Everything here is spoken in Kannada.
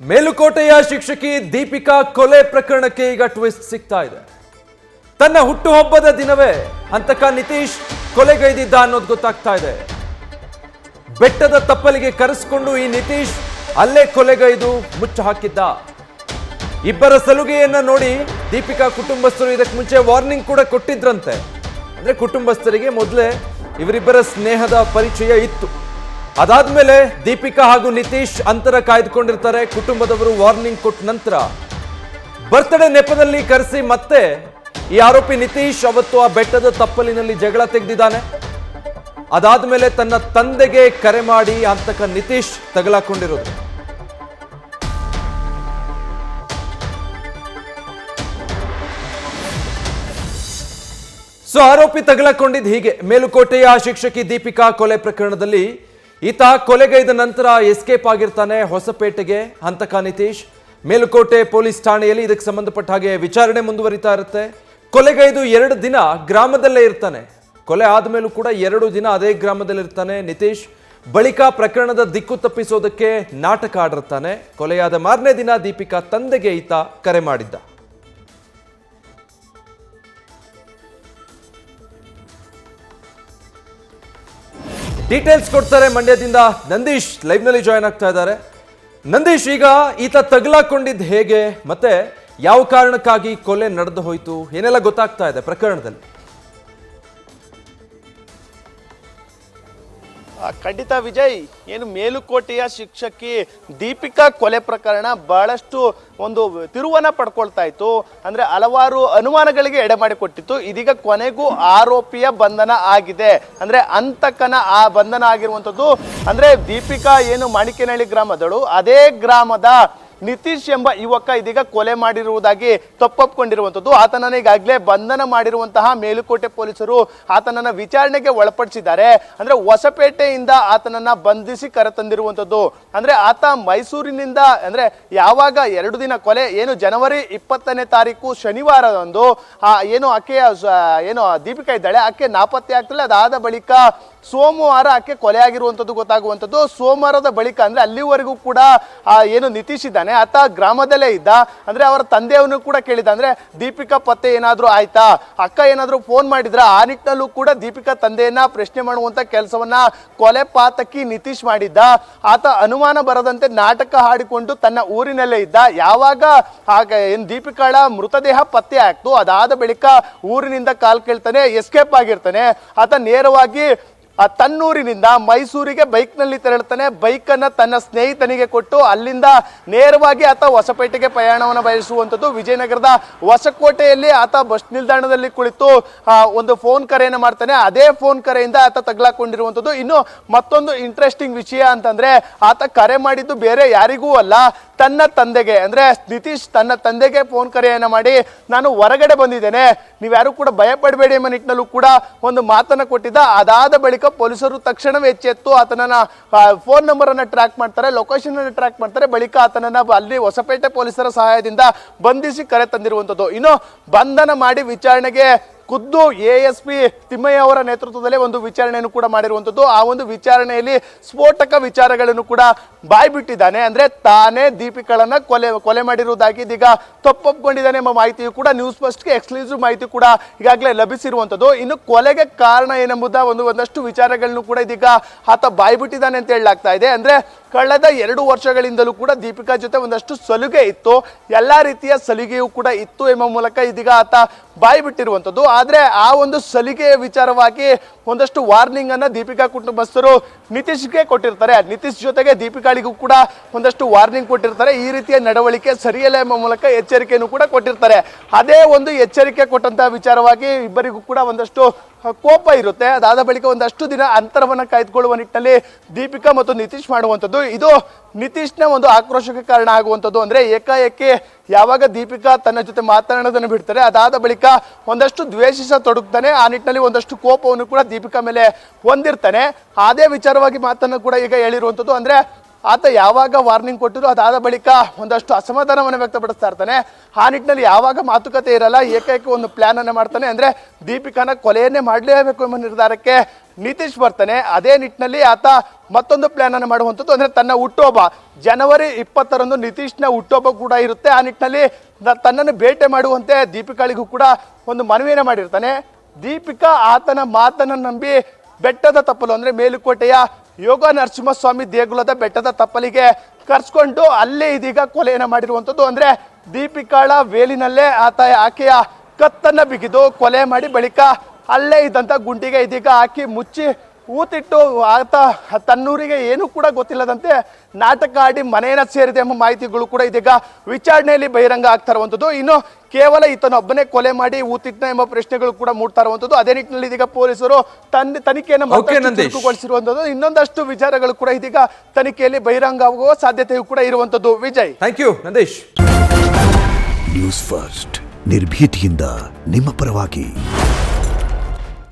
ಮೇಲುಕೋಟೆಯ ಶಿಕ್ಷಕಿ ದೀಪಿಕಾ ಕೊಲೆ ಪ್ರಕರಣಕ್ಕೆ ಈಗ ಟ್ವಿಸ್ಟ್ ಸಿಗ್ತಾ ಇದೆ. ತನ್ನ ಹುಟ್ಟುಹಬ್ಬದ ದಿನವೇ ಹಂತಕ ನಿತೀಶ್ ಕೊಲೆಗೈದಿದ್ದ ಅನ್ನೋದು ಗೊತ್ತಾಗ್ತಾ ಇದೆ. ಬೆಟ್ಟದ ತಪ್ಪಲಿಗೆ ಕರೆಸಿಕೊಂಡು ಈ ನಿತೀಶ್ ಅಲ್ಲೇ ಕೊಲೆಗೈದು ಮುಚ್ಚ ಹಾಕಿದ್ದ. ಇಬ್ಬರ ಸಲುಗೆಯನ್ನ ನೋಡಿ ದೀಪಿಕಾ ಕುಟುಂಬಸ್ಥರು ಇದಕ್ಕೆ ಮುಂಚೆ ವಾರ್ನಿಂಗ್ ಕೂಡ ಕೊಟ್ಟಿದ್ರಂತೆ. ಅಂದ್ರೆ ಕುಟುಂಬಸ್ಥರಿಗೆ ಮೊದಲೇ ಇವರಿಬ್ಬರ ಸ್ನೇಹದ ಪರಿಚಯ ಇತ್ತು. ಅದಾದ್ಮೇಲೆ ದೀಪಿಕಾ ಹಾಗೂ ನಿತೀಶ್ ಅಂತರ ಕಾಯ್ದುಕೊಂಡಿರ್ತಾರೆ. ಕುಟುಂಬದವರು ವಾರ್ನಿಂಗ್ ಕೊಟ್ಟ ನಂತರ ಬರ್ತ್ಡೇ ನೆಪದಲ್ಲಿ ಕರೆಸಿ ಮತ್ತೆ ಈ ಆರೋಪಿ ನಿತೀಶ್ ಅವತ್ತು ಆ ಬೆಟ್ಟದ ತಪ್ಪಲಿನಲ್ಲಿ ಜಗಳ ತೆಗೆದಿದ್ದಾನೆ. ಅದಾದ್ಮೇಲೆ ತನ್ನ ತಂದೆಗೆ ಕರೆ ಮಾಡಿ ಹಂತಕ ನಿತೀಶ್ ತಗಲಾಕೊಂಡಿರೋದು. ಆರೋಪಿ ತಗಲಾಕೊಂಡಿದ್ದು ಹೀಗೆ. ಮೇಲುಕೋಟೆಯ ಶಿಕ್ಷಕಿ ದೀಪಿಕಾ ಕೊಲೆ ಪ್ರಕರಣದಲ್ಲಿ ಈತ ಕೊಲೆಗೈದ ನಂತರ ಎಸ್ಕೇಪ್ ಆಗಿರ್ತಾನೆ ಹೊಸಪೇಟೆಗೆ. ಹಂತಕ ನಿತೀಶ್ ಮೇಲುಕೋಟೆ ಪೊಲೀಸ್ ಠಾಣೆಯಲ್ಲಿ ಇದಕ್ಕೆ ಸಂಬಂಧಪಟ್ಟ ಹಾಗೆ ವಿಚಾರಣೆ ಮುಂದುವರಿತಾ ಇರುತ್ತೆ. ಕೊಲೆಗೈದು 2 ದಿನ ಗ್ರಾಮದಲ್ಲೇ ಇರ್ತಾನೆ. ಕೊಲೆ ಆದ್ಮೇಲೂ ಕೂಡ 2 ದಿನ ಅದೇ ಗ್ರಾಮದಲ್ಲಿ ಇರ್ತಾನೆ ನಿತೀಶ್. ಬಳಿಕ ಪ್ರಕರಣದ ದಿಕ್ಕು ತಪ್ಪಿಸೋದಕ್ಕೆ ನಾಟಕ ಆಡಿರ್ತಾನೆ. ಕೊಲೆಯಾದ ಮಾರನೇ ದಿನ ದೀಪಿಕಾ ತಂದೆಗೆ ಈತ ಕರೆ ಮಾಡಿದ್ದ. ಡೀಟೇಲ್ಸ್ ಕೊಡ್ತಾರೆ ಮಂಡ್ಯದಿಂದ ನಂದೀಶ್, ಲೈವ್ ನಲ್ಲಿ ಜಾಯ್ನ್ ಆಗ್ತಾ ಇದ್ದಾರೆ. ನಂದೀಶ್, ಈಗ ಈತ ತಗಲಾಕೊಂಡಿದ್ದು ಹೇಗೆ, ಮತ್ತೆ ಯಾವ ಕಾರಣಕ್ಕಾಗಿ ಕೊಲೆ ನಡೆದು ಹೋಯ್ತು, ಏನೆಲ್ಲ ಗೊತ್ತಾಗ್ತಾ ಇದೆ ಪ್ರಕರಣದಲ್ಲಿ? ಖಂಡಿತ ವಿಜಯ್, ಏನು ಮೇಲುಕೋಟೆಯ ಶಿಕ್ಷಕಿ ದೀಪಿಕಾ ಕೊಲೆ ಪ್ರಕರಣ ಬಹಳಷ್ಟು ಒಂದು ತಿರುವನ್ನ ಪಡ್ಕೊಳ್ತಾ ಇತ್ತು. ಅಂದ್ರೆ ಹಲವಾರು ಅನುಮಾನಗಳಿಗೆ ಎಡೆ ಮಾಡಿಕೊಟ್ಟಿತ್ತು. ಇದೀಗ ಕೊನೆಗೂ ಆರೋಪಿಯ ಬಂಧನ ಆಗಿದೆ. ಅಂದ್ರೆ ಹಂತಕನ ಆ ಬಂಧನ ಆಗಿರುವಂಥದ್ದು. ಅಂದ್ರೆ ದೀಪಿಕಾ ಏನು ಮಾಣಿಕೇನಹಳ್ಳಿ ಗ್ರಾಮದಳು, ಅದೇ ಗ್ರಾಮದ ನಿತೀಶ್ ಎಂಬ ಯುವಕ ಇದೀಗ ಕೊಲೆ ಮಾಡಿರುವುದಾಗಿ ತಪ್ಪೊಪ್ಕೊಂಡಿರುವಂಥದ್ದು. ಆತನನ್ನ ಈಗಾಗಲೇ ಬಂಧನ ಮಾಡಿರುವಂತಹ ಮೇಲುಕೋಟೆ ಪೊಲೀಸರು ಆತನನ್ನ ವಿಚಾರಣೆಗೆ ಒಳಪಡಿಸಿದ್ದಾರೆ. ಅಂದ್ರೆ ಹೊಸಪೇಟೆಯಿಂದ ಆತನನ್ನ ಬಂಧಿಸಿ ಕರೆತಂದಿರುವಂಥದ್ದು. ಅಂದ್ರೆ ಆತ ಮೈಸೂರಿನಿಂದ ಅಂದ್ರೆ ಯಾವಾಗ 2 ದಿನ ಕೊಲೆ ಏನು ಜನವರಿ 20ನೇ ತಾರೀಕು ಶನಿವಾರದಂದು ಏನು ಆಕೆಯ ಏನು ದೀಪಿಕಾ ಇದ್ದಾಳೆ, ಆಕೆ ನಾಪತ್ತೆ ಆಗ್ತಾಳೆ. ಅದಾದ ಬಳಿಕ ಸೋಮವಾರ ಆಕೆ ಕೊಲೆ ಆಗಿರುವಂಥದ್ದು ಗೊತ್ತಾಗುವಂಥದ್ದು. ಸೋಮವಾರದ ಬಳಿಕ ಅಂದ್ರೆ ಅಲ್ಲಿವರೆಗೂ ಕೂಡ ಏನು ನಿತೀಶ್ ಇದ್ದಾನೆ ಆತ ಗ್ರಾಮದಲ್ಲೇ ಇದ್ದ. ಅಂದ್ರೆ ಅವರ ತಂದೆಯವನು ಕೂಡ ಕೇಳಿದ, ಅಂದ್ರೆ ದೀಪಿಕಾ ಪತ್ತೆ ಏನಾದ್ರೂ ಆಯ್ತಾ, ಅಕ್ಕ ಏನಾದ್ರೂ ಫೋನ್ ಮಾಡಿದ್ರ, ಆ ನಿಟ್ಟಿನಲ್ಲೂ ಕೂಡ ದೀಪಿಕಾ ತಂದೆಯನ್ನ ಪ್ರಶ್ನೆ ಮಾಡುವಂತ ಕೆಲಸವನ್ನ ಕೊಲೆ ಪಾತಕಿ ನಿತೀಶ್ ಮಾಡಿದ್ದ. ಆತ ಅನುಮಾನ ಬರದಂತೆ ನಾಟಕ ಹಾಡಿಕೊಂಡು ತನ್ನ ಊರಿನಲ್ಲೇ ಇದ್ದ. ಯಾವಾಗ ಏನ್ ದೀಪಿಕಾಳ ಮೃತದೇಹ ಪತ್ತೆ ಆಗ್ತು, ಅದಾದ ಬಳಿಕ ಊರಿನಿಂದ ಕಾಲ್ ಕೇಳ್ತಾನೆ, ಎಸ್ಕೇಪ್ ಆಗಿರ್ತಾನೆ. ಆತ ನೇರವಾಗಿ ತನ್ನೂರಿನಿಂದ ಮೈಸೂರಿಗೆ ಬೈಕ್ ನಲ್ಲಿ ತೆರಳುತ್ತಾನೆ. ಬೈಕ್ ಅನ್ನ ತನ್ನ ಸ್ನೇಹಿತನಿಗೆ ಕೊಟ್ಟು ಅಲ್ಲಿಂದ ನೇರವಾಗಿ ಆತ ಹೊಸಪೇಟೆಗೆ ಪ್ರಯಾಣವನ್ನು ಬಯಸುವಂಥದ್ದು. ವಿಜಯನಗರದ ಹೊಸಕೋಟೆಯಲ್ಲಿ ಆತ ಬಸ್ ನಿಲ್ದಾಣದಲ್ಲಿ ಕುಳಿತು ಒಂದು ಫೋನ್ ಕರೆಯನ್ನು ಮಾಡ್ತಾನೆ. ಅದೇ ಫೋನ್ ಕರೆಯಿಂದ ಆತ ತಗಲಾಕೊಂಡಿರುವಂಥದ್ದು. ಇನ್ನು ಮತ್ತೊಂದು ಇಂಟ್ರೆಸ್ಟಿಂಗ್ ವಿಷಯ ಅಂತಂದ್ರೆ ಆತ ಕರೆ ಮಾಡಿದ್ದು ಬೇರೆ ಯಾರಿಗೂ ಅಲ್ಲ, ತನ್ನ ತಂದೆಗೆ. ಅಂದ್ರೆ ನಿತೀಶ್ ತನ್ನ ತಂದೆಗೆ ಫೋನ್ ಕರೆಯನ್ನ ಮಾಡಿ, ನಾನು ಹೊರಗಡೆ ಬಂದಿದ್ದೇನೆ, ನೀವ್ಯಾರು ಕೂಡ ಭಯ ಪಡಬೇಡಿ ಎಂಬ ನಿಟ್ಟಿನಲ್ಲೂ ಕೂಡ ಒಂದು ಮಾತನ್ನ ಕೊಟ್ಟಿದ್ದ. ಅದಾದ ಬಳಿಕ ಪೊಲೀಸರು ತಕ್ಷಣವೇ ಎಚ್ಚೆತ್ತು ಆತನನ್ನ ಫೋನ್ ನಂಬರ್ ಅನ್ನ ಟ್ರ್ಯಾಕ್ ಮಾಡ್ತಾರೆ, ಲೊಕೇಶನ್ ಅನ್ನು ಟ್ರ್ಯಾಕ್ ಮಾಡ್ತಾರೆ. ಬಳಿಕ ಆತನನ್ನ ಅಲ್ಲಿ ಹೊಸಪೇಟೆ ಪೊಲೀಸರ ಸಹಾಯದಿಂದ ಬಂಧಿಸಿ ಕರೆ ತಂದಿರುವಂಥದ್ದು. ಇನ್ನು ಬಂಧನ ಮಾಡಿ ವಿಚಾರಣೆಗೆ ಖುದ್ದು ASP ತಿಮ್ಮಯ್ಯ ಅವರ ನೇತೃತ್ವದಲ್ಲಿ ಒಂದು ವಿಚಾರಣೆಯನ್ನು ಕೂಡ ಮಾಡಿರುವಂಥದ್ದು. ಆ ಒಂದು ವಿಚಾರಣೆಯಲ್ಲಿ ಸ್ಫೋಟಕ ವಿಚಾರಗಳನ್ನು ಕೂಡ ಬಾಯ್ಬಿಟ್ಟಿದ್ದಾನೆ. ಅಂದ್ರೆ ತಾನೇ ದೀಪಿಕಾಳನ್ನ ಕೊಲೆ ಮಾಡಿರುವುದಾಗಿ ಇದೀಗ ತಪ್ಪೊಪ್ಕೊಂಡಿದ್ದಾನೆ ಎಂಬ ಮಾಹಿತಿಯು ಕೂಡ ನ್ಯೂಸ್ ಫಸ್ಟ್ಗೆ ಎಕ್ಸ್ಕ್ಲೂಸಿವ್ ಮಾಹಿತಿ ಕೂಡ ಈಗಾಗಲೇ ಲಭಿಸಿರುವಂಥದ್ದು. ಇನ್ನು ಕೊಲೆಗೆ ಕಾರಣ ಏನೆಂಬುದ ಒಂದಷ್ಟು ವಿಚಾರಗಳನ್ನು ಕೂಡ ಇದೀಗ ಆತ ಬಾಯ್ಬಿಟ್ಟಿದ್ದಾನೆ ಅಂತ ಹೇಳಲಾಗ್ತಾ ಇದೆ. ಅಂದ್ರೆ ಕಳೆದ 2 ವರ್ಷಗಳಿಂದಲೂ ಕೂಡ ದೀಪಿಕಾ ಜೊತೆ ಒಂದಷ್ಟು ಸಲುಗೆ ಇತ್ತು, ಎಲ್ಲಾ ರೀತಿಯ ಸಲಿಗೆಯೂ ಕೂಡ ಇತ್ತು ಎಂಬ ಮೂಲಕ ಇದೀಗ ಆತ ಬಾಯ್ಬಿಟ್ಟಿರುವಂಥದ್ದು. ಆದ್ರೆ ಆ ಒಂದು ಸಲಿಗೆಯ ವಿಚಾರವಾಗಿ ಒಂದಷ್ಟು ವಾರ್ನಿಂಗ್ ಅನ್ನ ದೀಪಿಕಾ ಕುಟುಂಬಸ್ಥರು ನಿತೀಶ್ಗೆ ಕೊಟ್ಟಿರ್ತಾರೆ. ನಿತೀಶ್ ಜೊತೆಗೆ ದೀಪಿಕಾಳಿಗೂ ಕೂಡ ಒಂದಷ್ಟು ವಾರ್ನಿಂಗ್ ಕೊಟ್ಟಿರ್ತಾರೆ. ಈ ರೀತಿಯ ನಡವಳಿಕೆ ಸರಿಯಲ್ಲ ಎಂಬ ಮೂಲಕ ಎಚ್ಚರಿಕೆಯನ್ನು ಕೂಡ ಕೊಟ್ಟಿರ್ತಾರೆ. ಅದೇ ಒಂದು ಎಚ್ಚರಿಕೆ ಕೊಟ್ಟಂತಹ ವಿಚಾರವಾಗಿ ಇಬ್ಬರಿಗೂ ಕೂಡ ಒಂದಷ್ಟು ಕೋಪ ಇರುತ್ತೆ. ಅದಾದ ಬಳಿಕ ಒಂದಷ್ಟು ದಿನ ಅಂತರವನ್ನ ಕಾಯ್ದುಕೊಳ್ಳುವ ನಿಟ್ಟಿನಲ್ಲಿ ದೀಪಿಕಾ ಮತ್ತು ನಿತೀಶ್ ಮಾಡುವಂಥದ್ದು. ಇದು ನಿತೀಶ್ನ ಒಂದು ಆಕ್ರೋಶಕ್ಕೆ ಕಾರಣ ಆಗುವಂಥದ್ದು. ಅಂದ್ರೆ ಏಕಾಏಕಿ ಯಾವಾಗ ದೀಪಿಕಾ ತನ್ನ ಜೊತೆ ಮಾತನಾಡೋದನ್ನು ಬಿಡ್ತಾರೆ, ಅದಾದ ಬಳಿಕ ಒಂದಷ್ಟು ದ್ವೇಷಿಸತೊಡಗ್ತಾನೆ. ಆ ನಿಟ್ಟಿನಲ್ಲಿ ಒಂದಷ್ಟು ಕೋಪವನ್ನು ಕೂಡ ದೀಪಿಕಾ ಮೇಲೆ ಹೊಂದಿರ್ತಾನೆ. ಅದೇ ವಿಚಾರವಾಗಿ ಮಾತನ್ನು ಕೂಡ ಈಗ ಹೇಳಿರುವಂಥದ್ದು. ಅಂದ್ರೆ ಆತ ಯಾವಾಗ ವಾರ್ನಿಂಗ್ ಕೊಟ್ಟಿದ್ರು ಅದಾದ ಬಳಿಕ ಒಂದಷ್ಟು ಅಸಮಾಧಾನವನ್ನು ವ್ಯಕ್ತಪಡಿಸ್ತಾ ಇರ್ತಾನೆ. ಆ ನಿಟ್ಟಿನಲ್ಲಿ ಯಾವಾಗ ಮಾತುಕತೆ ಇರಲ್ಲ, ಏಕೈಕ ಒಂದು ಪ್ಲಾನ್ ಅನ್ನು ಮಾಡ್ತಾನೆ. ಅಂದ್ರೆ ದೀಪಿಕಾನ ಕೊಲೆಯನ್ನೇ ಮಾಡಲೇಬೇಕು ಎಂಬ ನಿರ್ಧಾರಕ್ಕೆ ನಿತೀಶ್ ಬರ್ತಾನೆ. ಅದೇ ನಿಟ್ಟಿನಲ್ಲಿ ಆತ ಮತ್ತೊಂದು ಪ್ಲಾನ್ ಅನ್ನು ಮಾಡುವಂಥದ್ದು, ಅಂದ್ರೆ ತನ್ನ ಹುಟ್ಟುಹಬ್ಬ ಜನವರಿ 20ರಂದು ನಿತೀಶ್ನ ಹುಟ್ಟುಹಬ್ಬ ಕೂಡ ಇರುತ್ತೆ. ಆ ನಿಟ್ಟಿನಲ್ಲಿ ತನ್ನನ್ನು ಭೇಟಿ ಮಾಡುವಂತೆ ದೀಪಿಕಾಳಿಗೂ ಕೂಡ ಒಂದು ಮನವಿಯನ್ನು ಮಾಡಿರ್ತಾನೆ. ದೀಪಿಕಾ ಆತನ ಮಾತನ್ನು ನಂಬಿ ಬೆಟ್ಟದ ತಪ್ಪಲು ಅಂದ್ರೆ ಮೇಲುಕೋಟೆಯ ಯೋಗ ನರಸಿಂಹಸ್ವಾಮಿ ದೇಗುಲದ ಬೆಟ್ಟದ ತಪ್ಪಲಿಗೆ ಕರ್ಸ್ಕೊಂಡು ಅಲ್ಲೇ ಇದೀಗ ಕೊಲೆಯನ್ನು ಮಾಡಿರುವಂಥದ್ದು. ಅಂದ್ರೆ ದೀಪಿಕಾಳ ವೇಲಿನಲ್ಲೇ ಆಕೆಯ ಕತ್ತನ್ನ ಬಿಗಿದು ಕೊಲೆ ಮಾಡಿ ಬಳಿಕ ಅಲ್ಲೇ ಇದ್ದಂಥ ಗುಂಡಿಗೆ ಇದೀಗ ಹಾಕಿ ಮುಚ್ಚಿ ಊತಿಟ್ಟು ಆತ ತನ್ನೂರಿಗೆ ಏನೂ ಕೂಡ ಗೊತ್ತಿಲ್ಲದಂತೆ ನಾಟಕ ಆಡಿ ಮನೆಯನ್ನ ಸೇರಿದೆ ಎಂಬ ಮಾಹಿತಿಗಳು ಕೂಡ ಇದೀಗ ವಿಚಾರಣೆಯಲ್ಲಿ ಬಹಿರಂಗ ಆಗ್ತಾ ಇರುವಂಥದ್ದು. ಇನ್ನು ಕೇವಲ ಈತನೊಬ್ಬನೇ ಕೊಲೆ ಮಾಡಿ ಊತಿಟ್ನ ಎಂಬ ಪ್ರಶ್ನೆಗಳು ಕೂಡ ಮೂಡ್ತಾ ಇರುವಂಥದ್ದು. ಅದೇ ನಿಟ್ಟಿನಲ್ಲಿ ಇದೀಗ ಪೊಲೀಸರು ತನಿಖೆಯನ್ನು ಚುರುಕುಗೊಳಿಸಿರುವಂಥದ್ದು. ಇನ್ನೊಂದಷ್ಟು ವಿಚಾರಗಳು ಕೂಡ ಇದೀಗ ತನಿಖೆಯಲ್ಲಿ ಬಹಿರಂಗ ಆಗುವ ಸಾಧ್ಯತೆಯೂ ಕೂಡ ಇರುವಂಥದ್ದು. Vijay, thank you Nandish. News First ನಿರ್ಭೀತಿಯಿಂದ ನಿಮ್ಮ ಪರವಾಗಿ.